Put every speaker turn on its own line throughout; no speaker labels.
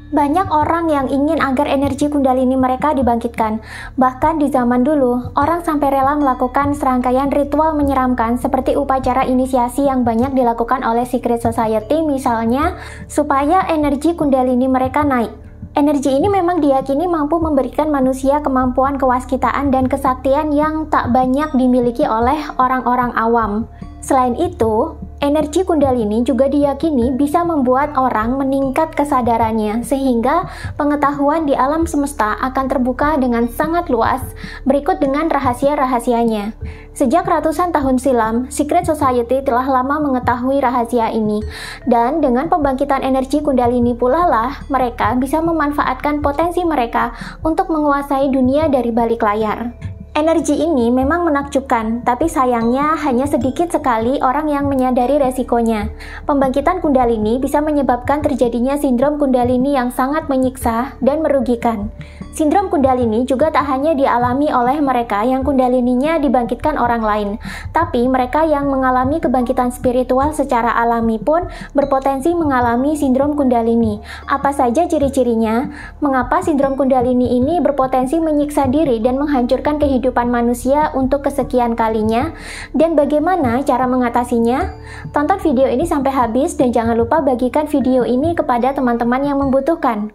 Banyak orang yang ingin agar energi kundalini mereka dibangkitkan. Bahkan di zaman dulu, orang sampai rela melakukan serangkaian ritual menyeramkan seperti upacara inisiasi yang banyak dilakukan oleh secret society misalnya, supaya energi kundalini mereka naik. Energi ini memang diyakini mampu memberikan manusia kemampuan kewaskitaan dan kesaktian yang tak banyak dimiliki oleh orang-orang awam. Selain itu, energi kundalini juga diyakini bisa membuat orang meningkat kesadarannya sehingga pengetahuan di alam semesta akan terbuka dengan sangat luas. Berikut dengan rahasia-rahasianya. Sejak ratusan tahun silam, Secret Society telah lama mengetahui rahasia ini, dan dengan pembangkitan energi kundalini pula lah mereka bisa memanfaatkan potensi mereka untuk menguasai dunia dari balik layar. Energi ini memang menakjubkan, tapi sayangnya hanya sedikit sekali orang yang menyadari resikonya. Pembangkitan kundalini bisa menyebabkan terjadinya sindrom kundalini yang sangat menyiksa dan merugikan. Sindrom kundalini juga tak hanya dialami oleh mereka yang kundalininya dibangkitkan orang lain, tapi mereka yang mengalami kebangkitan spiritual secara alami pun berpotensi mengalami sindrom kundalini. Apa saja ciri-cirinya? Mengapa sindrom kundalini ini berpotensi menyiksa diri dan menghancurkan kehidupan manusia untuk kesekian kalinya? Dan bagaimana cara mengatasinya? Tonton video ini sampai habis dan jangan lupa bagikan video ini kepada teman-teman yang membutuhkan.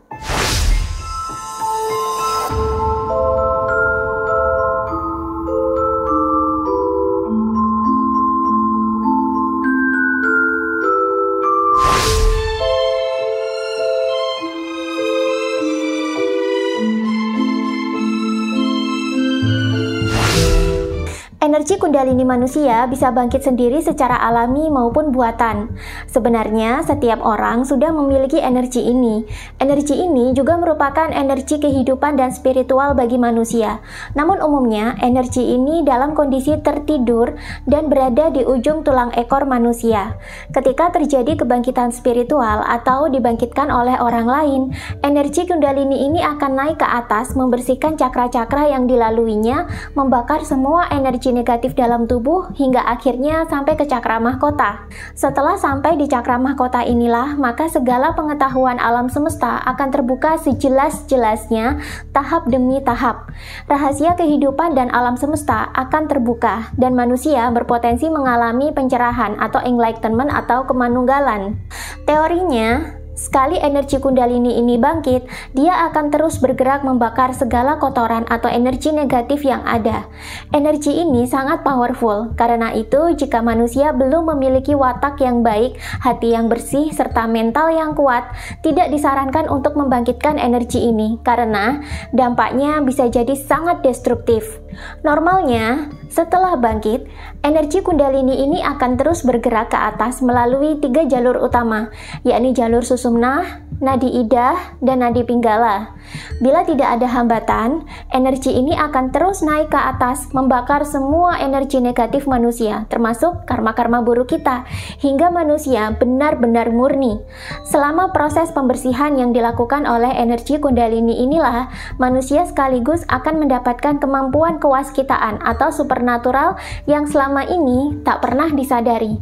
Energi kundalini manusia bisa bangkit sendiri secara alami maupun buatan. Sebenarnya, setiap orang sudah memiliki energi ini. Energi ini juga merupakan energi kehidupan dan spiritual bagi manusia. Namun umumnya, energi ini dalam kondisi tertidur dan berada di ujung tulang ekor manusia. Ketika terjadi kebangkitan spiritual atau dibangkitkan oleh orang lain, energi kundalini ini akan naik ke atas, membersihkan cakra-cakra yang dilaluinya, membakar semua energi negatif dalam tubuh hingga akhirnya sampai ke cakra mahkota. Setelah sampai di cakra mahkota inilah, maka segala pengetahuan alam semesta akan terbuka sejelas-jelasnya tahap demi tahap. Rahasia kehidupan dan alam semesta akan terbuka dan manusia berpotensi mengalami pencerahan atau enlightenment atau kemanunggalan. Teorinya, sekali energi kundalini ini bangkit, dia akan terus bergerak membakar segala kotoran atau energi negatif yang ada. Energi ini sangat powerful, karena itu jika manusia belum memiliki watak yang baik, hati yang bersih, serta mental yang kuat, tidak disarankan untuk membangkitkan energi ini, karena dampaknya bisa jadi sangat destruktif. Normalnya, setelah bangkit, energi kundalini ini akan terus bergerak ke atas melalui 3 jalur utama, yakni jalur susumna, nadi idah, dan nadi pinggala. Bila tidak ada hambatan, energi ini akan terus naik ke atas, membakar semua energi negatif manusia, termasuk karma-karma buruk kita, hingga manusia benar-benar murni. Selama proses pembersihan yang dilakukan oleh energi kundalini inilah, manusia sekaligus akan mendapatkan kemampuan kewaskitaan atau supernatural yang selama ini tak pernah disadari.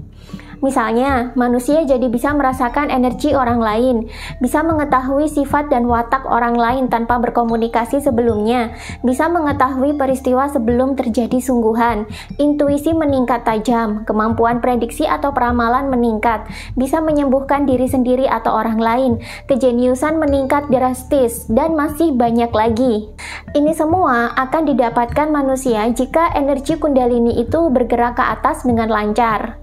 Misalnya, manusia jadi bisa merasakan energi orang lain, bisa mengetahui sifat dan watak orang lain tanpa berkomunikasi sebelumnya, bisa mengetahui peristiwa sebelum terjadi sungguhan, intuisi meningkat tajam, kemampuan prediksi atau peramalan meningkat, bisa menyembuhkan diri sendiri atau orang lain, kejeniusan meningkat drastis, dan masih banyak lagi. Ini semua akan didapatkan manusia jika energi kundalini itu bergerak ke atas dengan lancar.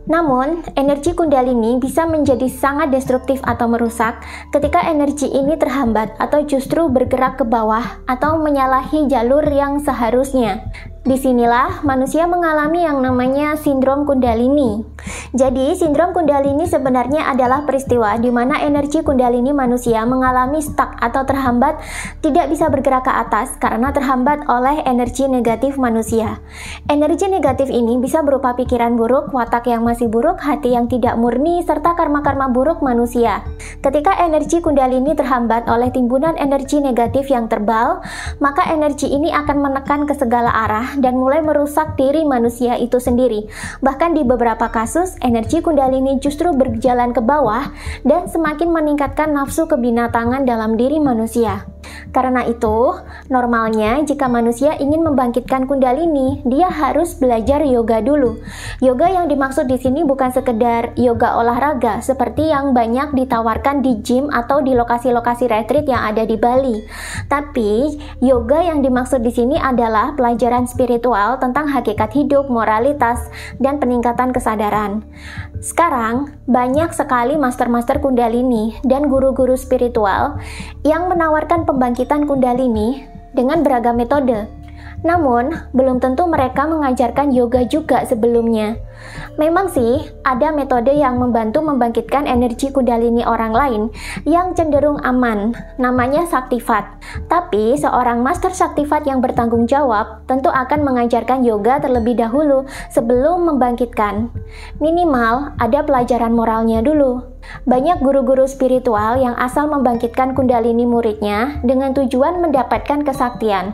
Namun, energi kundalini bisa menjadi sangat destruktif atau merusak ketika energi ini terhambat atau justru bergerak ke bawah atau menyalahi jalur yang seharusnya. Disinilah manusia mengalami yang namanya sindrom kundalini. Jadi, sindrom kundalini sebenarnya adalah peristiwa di mana energi kundalini manusia mengalami stuck atau terhambat, tidak bisa bergerak ke atas karena terhambat oleh energi negatif manusia. Energi negatif ini bisa berupa pikiran buruk, watak yang masih buruk, hati yang tidak murni, serta karma-karma buruk manusia. Ketika energi kundalini terhambat oleh timbunan energi negatif yang tebal, maka energi ini akan menekan ke segala arah menyerah dan mulai merusak diri manusia itu sendiri. Bahkan di beberapa kasus, energi Kundalini justru berjalan ke bawah dan semakin meningkatkan nafsu kebinatangan dalam diri manusia. Karena itu, normalnya jika manusia ingin membangkitkan Kundalini, dia harus belajar yoga dulu. Yoga yang dimaksud di sini bukan sekedar yoga olahraga seperti yang banyak ditawarkan di gym atau di lokasi-lokasi retreat yang ada di Bali. Tapi, yoga yang dimaksud di sini adalah pelajaran spiritual tentang hakikat hidup, moralitas, dan peningkatan kesadaran. Sekarang, banyak sekali master-master Kundalini dan guru-guru spiritual yang menawarkan pembangkitan Kundalini dengan beragam metode. Namun, belum tentu mereka mengajarkan yoga juga sebelumnya. Memang sih, ada metode yang membantu membangkitkan energi Kundalini orang lain yang cenderung aman, namanya Shaktivat. Tapi, seorang master Shaktivat yang bertanggung jawab tentu akan mengajarkan yoga terlebih dahulu sebelum membangkitkan. Minimal, ada pelajaran moralnya dulu. Banyak guru-guru spiritual yang asal membangkitkan Kundalini muridnya dengan tujuan mendapatkan kesaktian.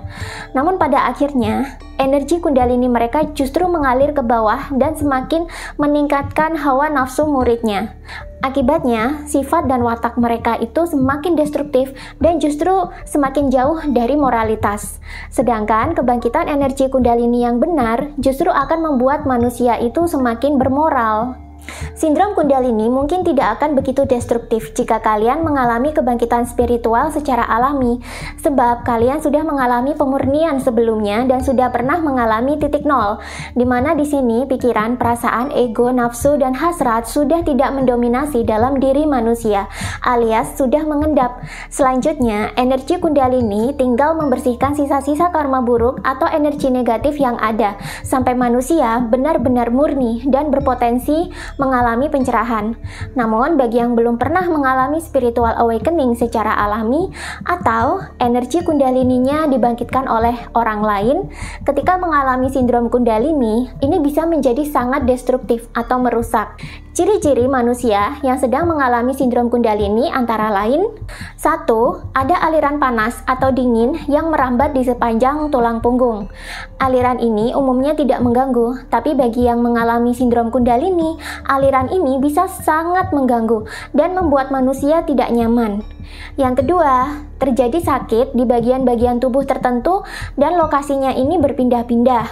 Namun pada akhirnya, energi Kundalini mereka justru mengalir ke bawah dan semakin meningkatkan hawa nafsu muridnya. Akibatnya, sifat dan watak mereka itu semakin destruktif dan justru semakin jauh dari moralitas. Sedangkan kebangkitan energi Kundalini yang benar justru akan membuat manusia itu semakin bermoral. Sindrom Kundalini mungkin tidak akan begitu destruktif jika kalian mengalami kebangkitan spiritual secara alami, sebab kalian sudah mengalami pemurnian sebelumnya dan sudah pernah mengalami titik nol, di mana di sini pikiran, perasaan, ego, nafsu, dan hasrat sudah tidak mendominasi dalam diri manusia, alias sudah mengendap. Selanjutnya, energi Kundalini tinggal membersihkan sisa-sisa karma buruk atau energi negatif yang ada, sampai manusia benar-benar murni dan berpotensi mengalami pencerahan. Namun, bagi yang belum pernah mengalami spiritual awakening secara alami atau energi Kundalininya dibangkitkan oleh orang lain, ketika mengalami sindrom Kundalini, ini bisa menjadi sangat destruktif atau merusak. Ciri-ciri manusia yang sedang mengalami sindrom Kundalini antara lain: 1. Ada aliran panas atau dingin yang merambat di sepanjang tulang punggung. Aliran ini umumnya tidak mengganggu, tapi bagi yang mengalami sindrom Kundalini, aliran ini bisa sangat mengganggu dan membuat manusia tidak nyaman. Yang kedua, terjadi sakit di bagian-bagian tubuh tertentu dan lokasinya ini berpindah-pindah.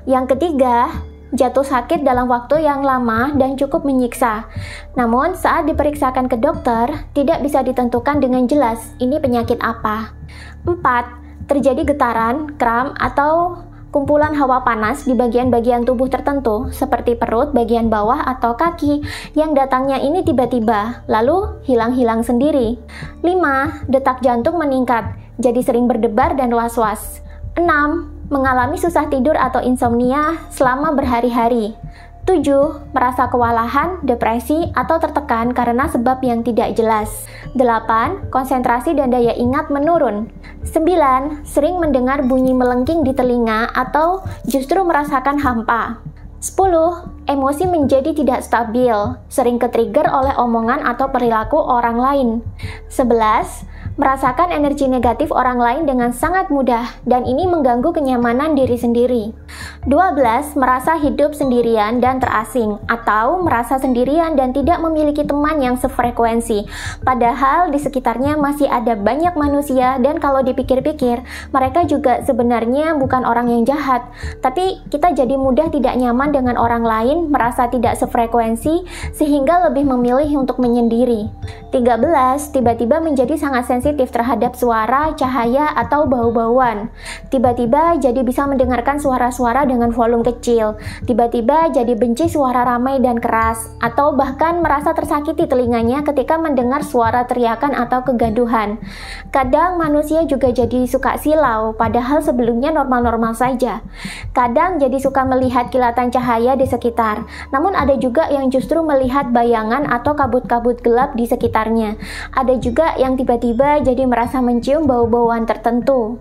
Yang ketiga, jatuh sakit dalam waktu yang lama dan cukup menyiksa. Namun, saat diperiksakan ke dokter, tidak bisa ditentukan dengan jelas ini penyakit apa. 4. Terjadi getaran, kram, atau kumpulan hawa panas di bagian-bagian tubuh tertentu, seperti perut, bagian bawah, atau kaki, yang datangnya ini tiba-tiba, lalu hilang-hilang sendiri. 5. Detak jantung meningkat, jadi sering berdebar dan was-was. 6. Mengalami susah tidur atau insomnia selama berhari-hari. 7. Merasa kewalahan, depresi, atau tertekan karena sebab yang tidak jelas. 8. Konsentrasi dan daya ingat menurun. 9. Sering mendengar bunyi melengking di telinga atau justru merasakan hampa. 10. Emosi menjadi tidak stabil, sering ke-trigger oleh omongan atau perilaku orang lain. 11. Merasakan energi negatif orang lain dengan sangat mudah, dan ini mengganggu kenyamanan diri sendiri. 12. Merasa hidup sendirian dan terasing, atau merasa sendirian dan tidak memiliki teman yang sefrekuensi. Padahal di sekitarnya masih ada banyak manusia, dan kalau dipikir-pikir, mereka juga sebenarnya bukan orang yang jahat. Tapi kita jadi mudah tidak nyaman dengan orang lain, merasa tidak sefrekuensi, sehingga lebih memilih untuk menyendiri. 13. Tiba-tiba menjadi sangat sensitif terhadap suara, cahaya, atau bau-bauan. Tiba-tiba jadi bisa mendengarkan suara-suara dengan volume kecil. Tiba-tiba jadi benci suara ramai dan keras, atau bahkan merasa tersakiti telinganya ketika mendengar suara teriakan atau kegaduhan. Kadang manusia juga jadi suka silau, padahal sebelumnya normal-normal saja. Kadang jadi suka melihat kilatan cahaya di sekitar, namun ada juga yang justru melihat bayangan atau kabut-kabut gelap di sekitarnya. Ada juga yang tiba-tiba jadi merasa mencium bau-bauan tertentu.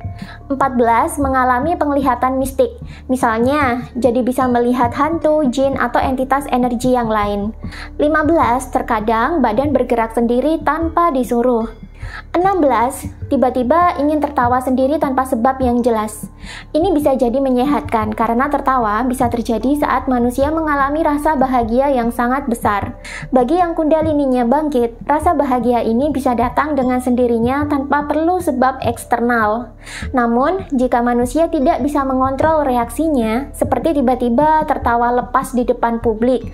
14. Mengalami penglihatan mistik. Misalnya, jadi bisa melihat hantu, jin, atau entitas energi yang lain. 15. Terkadang badan bergerak sendiri tanpa disuruh. 16. Tiba-tiba ingin tertawa sendiri tanpa sebab yang jelas. Ini bisa jadi menyehatkan karena tertawa bisa terjadi saat manusia mengalami rasa bahagia yang sangat besar. Bagi yang kundalininya bangkit, rasa bahagia ini bisa datang dengan sendirinya tanpa perlu sebab eksternal. Namun, jika manusia tidak bisa mengontrol reaksinya, seperti tiba-tiba tertawa lepas di depan publik,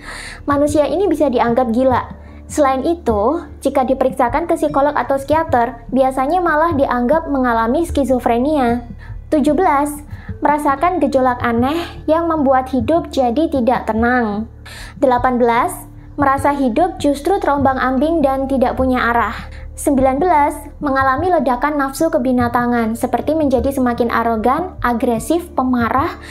manusia ini bisa dianggap gila. Selain itu, jika diperiksakan ke psikolog atau psikiater, biasanya malah dianggap mengalami skizofrenia. 17. Merasakan gejolak aneh yang membuat hidup jadi tidak tenang. 18. Merasa hidup justru terombang-ambing dan tidak punya arah. 19. Mengalami ledakan nafsu kebinatangan, seperti menjadi semakin arogan, agresif, pemarah,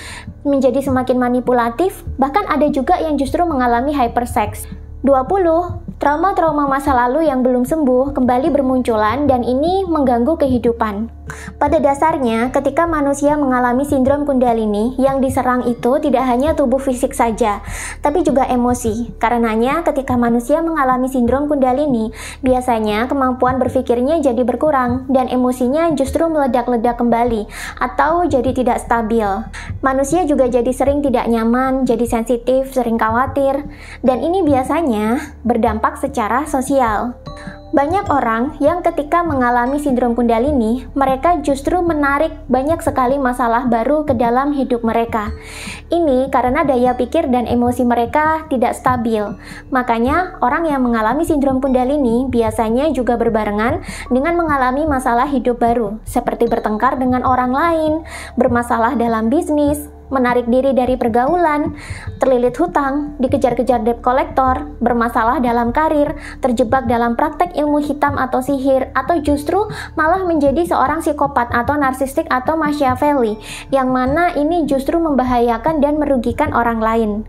menjadi semakin manipulatif, bahkan ada juga yang justru mengalami hypersex. 20. Trauma-trauma masa lalu yang belum sembuh kembali bermunculan dan ini mengganggu kehidupan. Pada dasarnya, ketika manusia mengalami sindrom kundalini, yang diserang itu tidak hanya tubuh fisik saja, tapi juga emosi. Karenanya, ketika manusia mengalami sindrom kundalini, biasanya kemampuan berpikirnya jadi berkurang dan emosinya justru meledak-ledak kembali atau jadi tidak stabil. Manusia juga jadi sering tidak nyaman, jadi sensitif, sering khawatir, dan ini biasanya berdampak secara sosial. Banyak orang yang ketika mengalami sindrom kundalini, mereka justru menarik banyak sekali masalah baru ke dalam hidup mereka. Ini karena daya pikir dan emosi mereka tidak stabil. Makanya, orang yang mengalami sindrom kundalini biasanya juga berbarengan dengan mengalami masalah hidup baru, seperti bertengkar dengan orang lain, bermasalah dalam bisnis, menarik diri dari pergaulan, terlilit hutang, dikejar-kejar debt collector, bermasalah dalam karir, terjebak dalam praktek ilmu hitam atau sihir, atau justru malah menjadi seorang psikopat atau narsistik atau Machiavelli, yang mana ini justru membahayakan dan merugikan orang lain.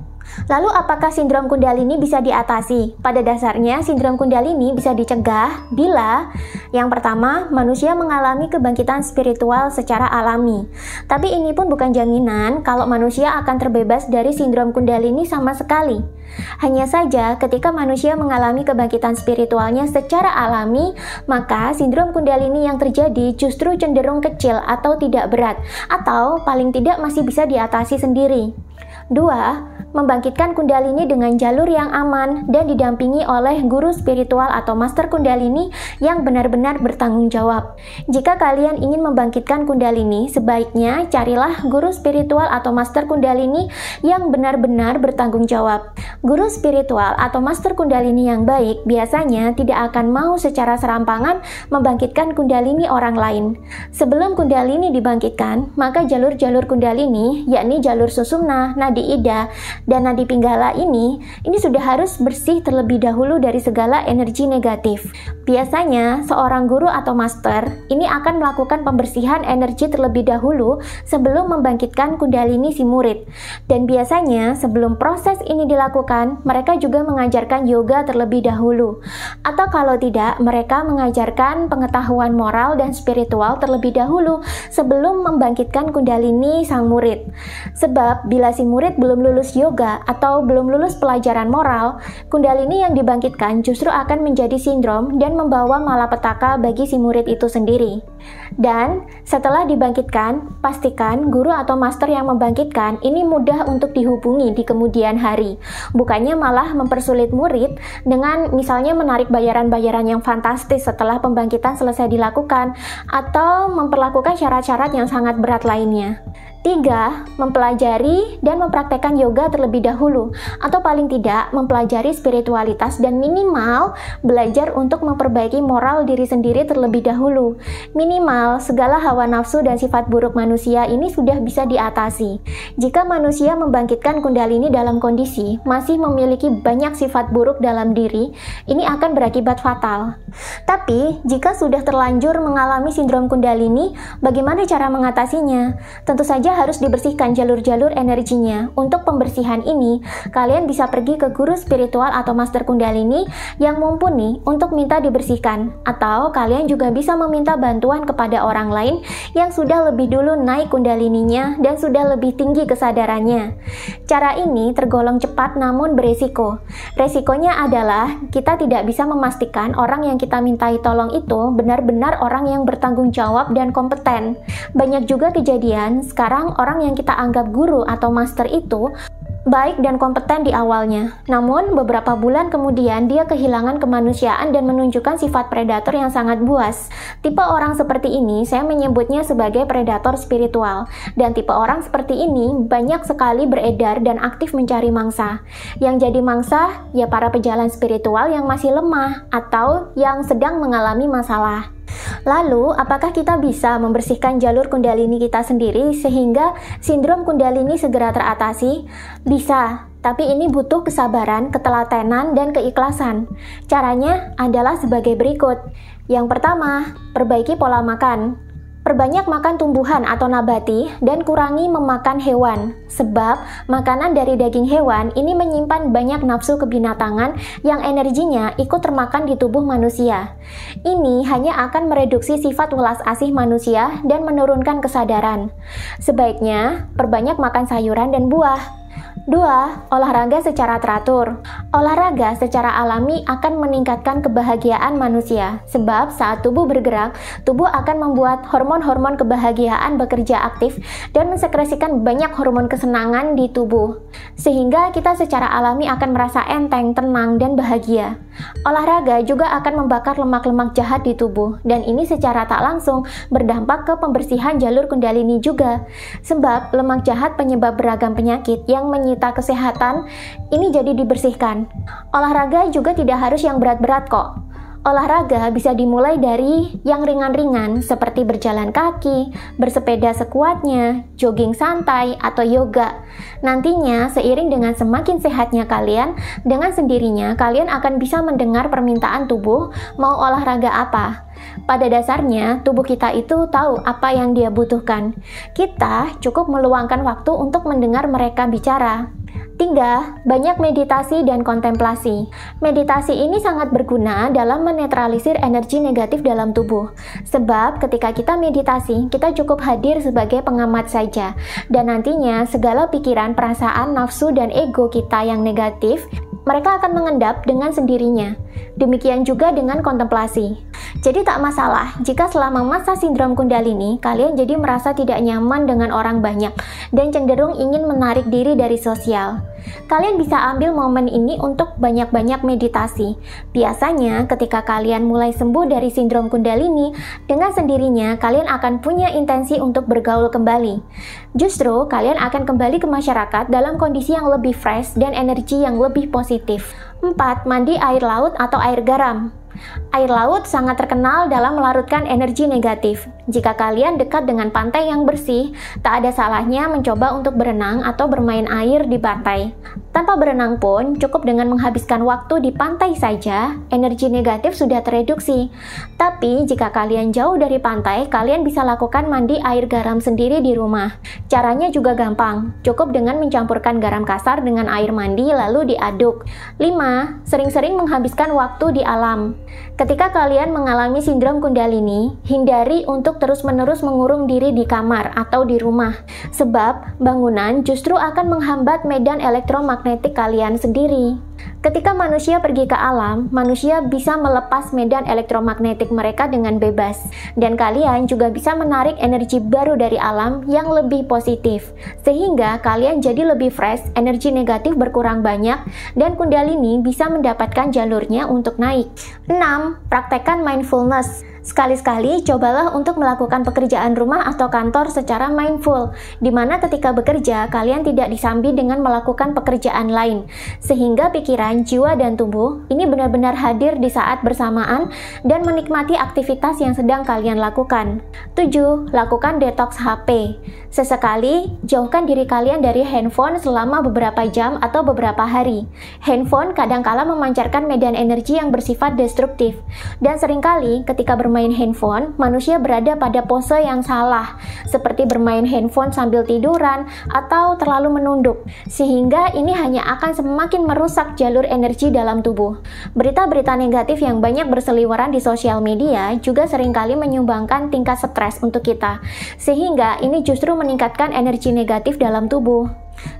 Lalu apakah sindrom kundalini bisa diatasi? Pada dasarnya sindrom kundalini bisa dicegah bila yang pertama, manusia mengalami kebangkitan spiritual secara alami. Tapi ini pun bukan jaminan kalau manusia akan terbebas dari sindrom kundalini sama sekali. Hanya saja ketika manusia mengalami kebangkitan spiritualnya secara alami, maka sindrom kundalini yang terjadi justru cenderung kecil atau tidak berat, atau paling tidak masih bisa diatasi sendiri. 2. Membangkitkan kundalini dengan jalur yang aman dan didampingi oleh guru spiritual atau master kundalini yang benar-benar bertanggung jawab. Jika kalian ingin membangkitkan kundalini, sebaiknya carilah guru spiritual atau master kundalini yang benar-benar bertanggung jawab. Guru spiritual atau master kundalini yang baik biasanya tidak akan mau secara serampangan membangkitkan kundalini orang lain. Sebelum kundalini dibangkitkan, maka jalur-jalur kundalini, yakni jalur susumna, nadi ida, dan nadi pinggala ini sudah harus bersih terlebih dahulu dari segala energi negatif. Biasanya, seorang guru atau master ini akan melakukan pembersihan energi terlebih dahulu sebelum membangkitkan kundalini si murid. Dan biasanya, sebelum proses ini dilakukan, mereka juga mengajarkan yoga terlebih dahulu. Atau kalau tidak, mereka mengajarkan pengetahuan moral dan spiritual terlebih dahulu sebelum membangkitkan kundalini sang murid. Sebab, bila si murid belum lulus yoga atau belum lulus pelajaran moral, kundalini yang dibangkitkan justru akan menjadi sindrom dan membawa malapetaka bagi si murid itu sendiri. Dan setelah dibangkitkan, pastikan guru atau master yang membangkitkan ini mudah untuk dihubungi di kemudian hari. Bukannya malah mempersulit murid dengan misalnya menarik bayaran-bayaran yang fantastis setelah pembangkitan selesai dilakukan, atau memperlakukan syarat-syarat yang sangat berat lainnya. 3. Mempelajari dan mempraktekkan yoga terlebih dahulu, atau paling tidak mempelajari spiritualitas dan minimal belajar untuk memperbaiki moral diri sendiri terlebih dahulu. Minimal segala hawa nafsu dan sifat buruk manusia ini sudah bisa diatasi. Jika manusia membangkitkan kundalini dalam kondisi masih memiliki banyak sifat buruk dalam diri, ini akan berakibat fatal. Tapi, jika sudah terlanjur mengalami sindrom kundalini, bagaimana cara mengatasinya? Tentu saja sehingga harus dibersihkan jalur-jalur energinya. Untuk pembersihan ini, kalian bisa pergi ke guru spiritual atau master Kundalini yang mumpuni untuk minta dibersihkan, atau kalian juga bisa meminta bantuan kepada orang lain yang sudah lebih dulu naik Kundalininya dan sudah lebih tinggi kesadarannya. Cara ini tergolong cepat namun beresiko. Resikonya adalah kita tidak bisa memastikan orang yang kita mintai tolong itu benar-benar orang yang bertanggung jawab dan kompeten. Banyak juga kejadian sekarang orang yang kita anggap guru atau master itu baik dan kompeten di awalnya. Namun beberapa bulan kemudian dia kehilangan kemanusiaan dan menunjukkan sifat predator yang sangat buas. Tipe orang seperti ini saya menyebutnya sebagai predator spiritual. Dan tipe orang seperti ini banyak sekali beredar dan aktif mencari mangsa. Yang jadi mangsa ya para pejalan spiritual yang masih lemah atau yang sedang mengalami masalah. Lalu, apakah kita bisa membersihkan jalur Kundalini kita sendiri sehingga sindrom Kundalini segera teratasi? Bisa, tapi ini butuh kesabaran, ketelatenan, dan keikhlasan. Caranya adalah sebagai berikut. Yang pertama, perbaiki pola makan. Perbanyak makan tumbuhan atau nabati dan kurangi memakan hewan, sebab makanan dari daging hewan ini menyimpan banyak nafsu kebinatangan yang energinya ikut termakan di tubuh manusia. Ini hanya akan mereduksi sifat welas asih manusia dan menurunkan kesadaran. Sebaiknya perbanyak makan sayuran dan buah. 2. Olahraga secara teratur. Olahraga secara alami akan meningkatkan kebahagiaan manusia, sebab saat tubuh bergerak, tubuh akan membuat hormon-hormon kebahagiaan bekerja aktif dan mensekresikan banyak hormon kesenangan di tubuh, sehingga kita secara alami akan merasa enteng, tenang, dan bahagia. Olahraga juga akan membakar lemak-lemak jahat di tubuh, dan ini secara tak langsung berdampak ke pembersihan jalur Kundalini juga, sebab lemak jahat penyebab beragam penyakit yang menyita kesehatan ini jadi dibersihkan. Olahraga juga tidak harus yang berat-berat kok. Olahraga bisa dimulai dari yang ringan-ringan seperti berjalan kaki, bersepeda sekuatnya, jogging santai, atau yoga. Nantinya, seiring dengan semakin sehatnya kalian, dengan sendirinya kalian akan bisa mendengar permintaan tubuh mau olahraga apa. Pada dasarnya, tubuh kita itu tahu apa yang dia butuhkan. Kita cukup meluangkan waktu untuk mendengar mereka bicara. 3. Banyak meditasi dan kontemplasi. Meditasi ini sangat berguna dalam menetralisir energi negatif dalam tubuh. Sebab ketika kita meditasi, kita cukup hadir sebagai pengamat saja. Dan nantinya segala pikiran, perasaan, nafsu, dan ego kita yang negatif, mereka akan mengendap dengan sendirinya. Demikian juga dengan kontemplasi. Jadi tak masalah jika selama masa sindrom Kundalini kalian jadi merasa tidak nyaman dengan orang banyak dan cenderung ingin menarik diri dari sosial. Kalian bisa ambil momen ini untuk banyak-banyak meditasi. Biasanya ketika kalian mulai sembuh dari sindrom Kundalini, dengan sendirinya kalian akan punya intensi untuk bergaul kembali. Justru kalian akan kembali ke masyarakat dalam kondisi yang lebih fresh dan energi yang lebih positif. 4. Mandi air laut atau air garam. Air laut sangat terkenal dalam melarutkan energi negatif. Jika kalian dekat dengan pantai yang bersih, tak ada salahnya mencoba untuk berenang atau bermain air di pantai. Tanpa berenang pun, cukup dengan menghabiskan waktu di pantai saja, energi negatif sudah tereduksi. Tapi, jika kalian jauh dari pantai, kalian bisa lakukan mandi air garam sendiri di rumah. Caranya juga gampang, cukup dengan mencampurkan garam kasar dengan air mandi lalu diaduk. 5. Sering-sering menghabiskan waktu di alam. Ketika kalian mengalami sindrom Kundalini, hindari untuk terus-menerus mengurung diri di kamar atau di rumah, sebab bangunan justru akan menghambat medan elektromagnetik kalian sendiri. Ketika manusia pergi ke alam, manusia bisa melepas medan elektromagnetik mereka dengan bebas, dan kalian juga bisa menarik energi baru dari alam yang lebih positif, sehingga kalian jadi lebih fresh, energi negatif berkurang banyak, dan Kundalini bisa mendapatkan jalurnya untuk naik. 6. Praktekkan mindfulness. Sekali-sekali cobalah untuk melakukan pekerjaan rumah atau kantor secara mindful, di mana ketika bekerja kalian tidak disambi dengan melakukan pekerjaan lain, sehingga pikiran pikiran, jiwa, dan tubuh ini benar-benar hadir di saat bersamaan dan menikmati aktivitas yang sedang kalian lakukan. 7. Lakukan detox HP. Sesekali, jauhkan diri kalian dari handphone selama beberapa jam atau beberapa hari. Handphone kadangkala memancarkan medan energi yang bersifat destruktif, dan seringkali ketika bermain handphone, manusia berada pada pose yang salah, seperti bermain handphone sambil tiduran atau terlalu menunduk, sehingga ini hanya akan semakin merusak jalur energi dalam tubuh. Berita-berita negatif yang banyak berseliweran di sosial media juga seringkali menyumbangkan tingkat stres untuk kita, sehingga ini justru meningkatkan energi negatif dalam tubuh.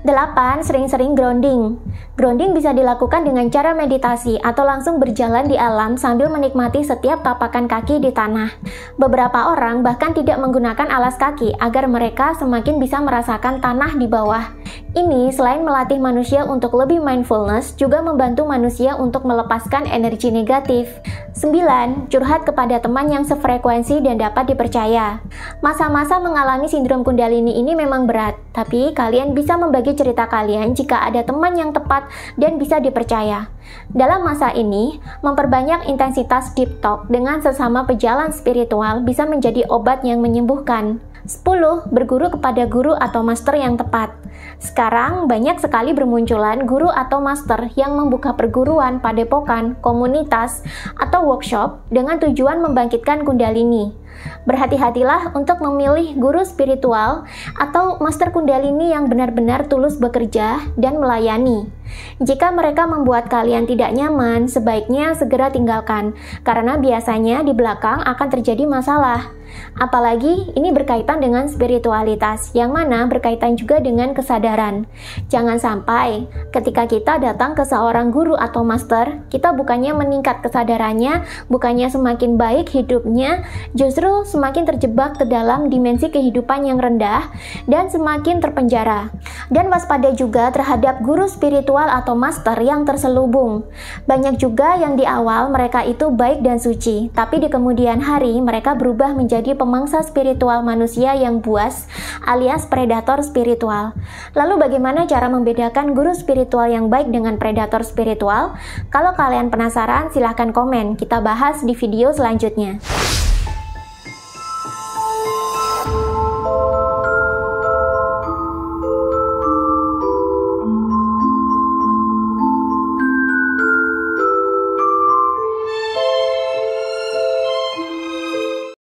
8. Sering-sering grounding. Grounding bisa dilakukan dengan cara meditasi atau langsung berjalan di alam sambil menikmati setiap tapakan kaki di tanah. Beberapa orang bahkan tidak menggunakan alas kaki agar mereka semakin bisa merasakan tanah di bawah. Ini selain melatih manusia untuk lebih mindfulness, juga membantu manusia untuk melepaskan energi negatif. 9. Curhat kepada teman yang sefrekuensi dan dapat dipercaya. Masa-masa mengalami sindrom Kundalini ini memang berat, tapi kalian bisa membagi cerita kalian jika ada teman yang tepat dan bisa dipercaya. Dalam masa ini, memperbanyak intensitas deep talk dengan sesama pejalan spiritual bisa menjadi obat yang menyembuhkan. 10. Berguru kepada guru atau master yang tepat. Sekarang banyak sekali bermunculan guru atau master yang membuka perguruan, padepokan, komunitas, atau workshop dengan tujuan membangkitkan Kundalini. Berhati-hatilah untuk memilih guru spiritual atau master Kundalini yang benar-benar tulus bekerja dan melayani. Jika mereka membuat kalian tidak nyaman, sebaiknya segera tinggalkan, karena biasanya di belakang akan terjadi masalah. Apalagi ini berkaitan dengan spiritualitas, yang mana berkaitan juga dengan kesadaran. Jangan sampai ketika kita datang ke seorang guru atau master, kita bukannya meningkat kesadarannya, bukannya semakin baik hidupnya, justru semakin terjebak ke dalam dimensi kehidupan yang rendah dan semakin terpenjara. Dan waspada juga terhadap guru spiritual atau master yang terselubung. Banyak juga yang di awal mereka itu baik dan suci, tapi di kemudian hari mereka berubah menjadi pemangsa spiritual manusia yang buas alias predator spiritual. Lalu bagaimana cara membedakan guru spiritual yang baik dengan predator spiritual? Kalau kalian penasaran, silahkan komen, kita bahas di video selanjutnya.